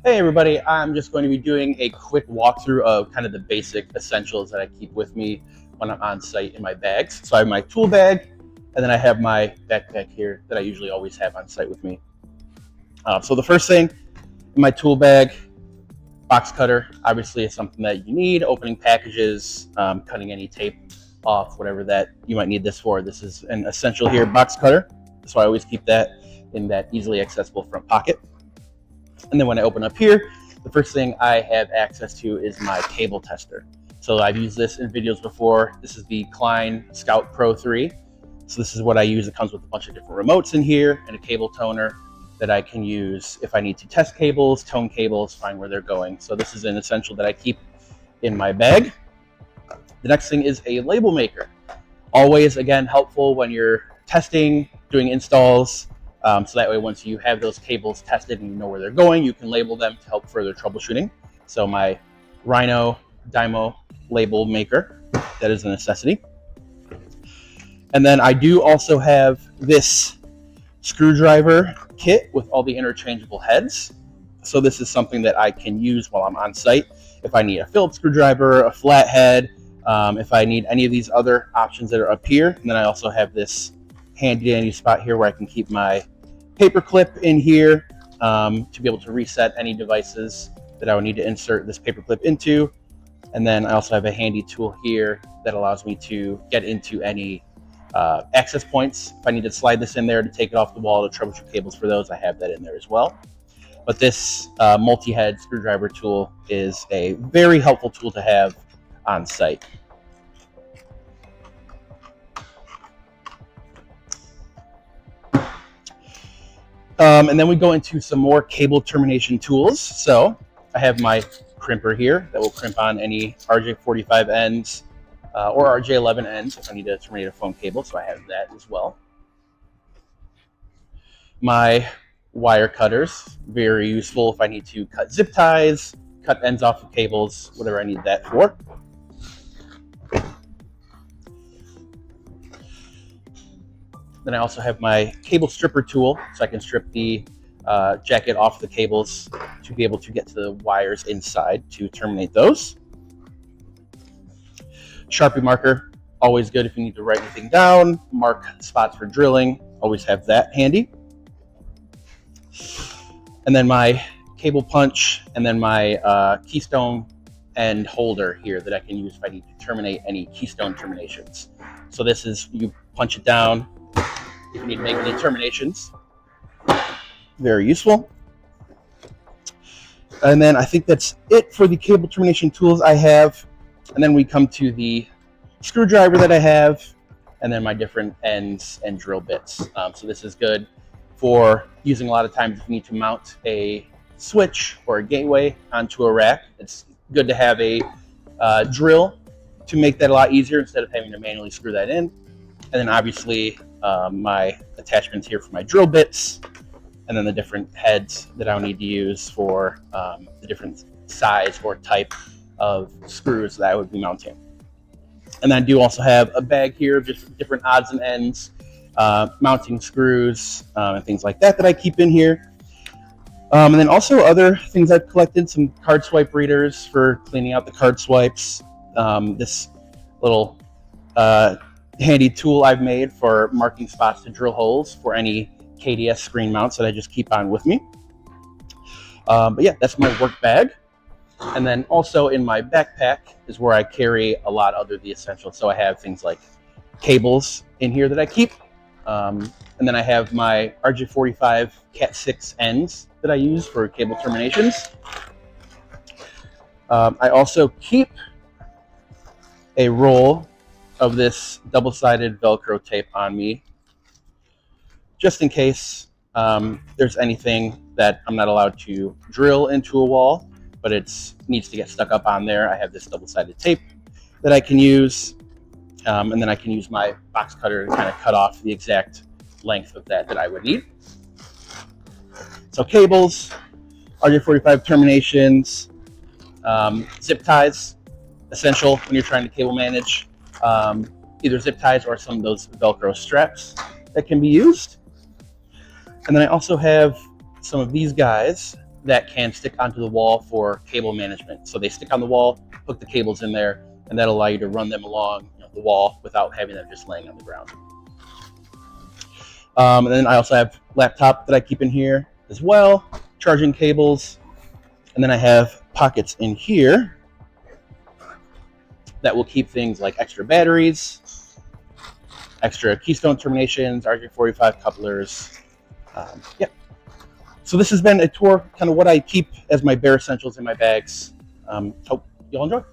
Hey everybody, I'm just going to be doing a quick walkthrough of kind of the basic essentials that I keep with me when I'm on site in my bags. So I have my tool bag, and then I have my backpack here that I usually always have on site with me. So the first thing in my tool bag, box cutter, obviously is something that you need, opening packages, cutting any tape off, whatever that you might need this for. This is an essential here, box cutter. So I always keep that in that easily accessible front pocket. And then when I open up here, the first thing I have access to is my cable tester. So I've used this in videos before. This is the Klein Scout Pro 3. So this is what I use. It comes with a bunch of different remotes in here and a cable toner that I can use if I need to test cables, tone cables, find where they're going. So this is an essential that I keep in my bag. The next thing is a label maker. Always, again, helpful when you're testing, doing installs. So that way, once you have those cables tested and you know where they're going, you can label them to help further troubleshooting. So my Rhino Dymo label maker, that is a necessity. And then I do also have this screwdriver kit with all the interchangeable heads. So this is something that I can use while I'm on site. If I need a Phillips screwdriver, a flathead, if I need any of these other options that are up here. And then I also have this handy dandy spot here where I can keep my paper clip in here to be able to reset any devices that I would need to insert this paper clip into. And then I also have a handy tool here that allows me to get into any access points. If I need to slide this in there to take it off the wall to troubleshoot cables for those, I have that in there as well. But this multi-head screwdriver tool is a very helpful tool to have on site. And then we go into some more cable termination tools. So I have my crimper here that will crimp on any RJ45 ends or RJ11 ends if I need to terminate a phone cable. So I have that as well. My wire cutters, very useful if I need to cut zip ties, cut ends off of cables, whatever I need that for. Then I also have my cable stripper tool, so I can strip the jacket off the cables to be able to get to the wires inside to terminate those. Sharpie marker, always good if you need to write anything down, mark spots for drilling, always have that handy. And then my cable punch, and then my keystone end holder here that I can use if I need to terminate any keystone terminations. So this is, you punch it down if you need to make any terminations. Very useful. And then I think that's it for the cable termination tools I have. And then we come to the screwdriver that I have, and then my different ends and drill bits. So this is good for using a lot of times if you need to mount a switch or a gateway onto a rack. It's good to have a drill to make that a lot easier instead of having to manually screw that in. And then obviously my attachments here for my drill bits, and then the different heads that I'll need to use for the different size or type of screws that I would be mounting. And then I do also have a bag here of just different odds and ends, mounting screws, and things like that I keep in here. And then also other things I've collected, some card swipe readers for cleaning out the card swipes. This little handy tool I've made for marking spots to drill holes for any KDS screen mounts that I just keep on with me. But yeah, that's my work bag. And then also in my backpack is where I carry a lot other the essentials. So I have things like cables in here that I keep. And then I have my RJ45 Cat 6 ends that I use for cable terminations. I also keep a roll of this double-sided Velcro tape on me, just in case there's anything that I'm not allowed to drill into a wall, but it needs to get stuck up on there. I have this double-sided tape that I can use, and then I can use my box cutter to kind of cut off the exact length of that I would need. So cables, RJ45 terminations, zip ties, essential when you're trying to cable manage. Either zip ties or some of those Velcro straps that can be used. And then I also have some of these guys that can stick onto the wall for cable management. So they stick on the wall, hook the cables in there, and that'll allow you to run them along the wall without having them just laying on the ground. And then I also have laptop that I keep in here as well, charging cables. And then I have pockets in here that will keep things like extra batteries, extra keystone terminations, RJ45 couplers. Yep. So this has been a tour, kind of what I keep as my bare essentials in my bags. Hope you all enjoy.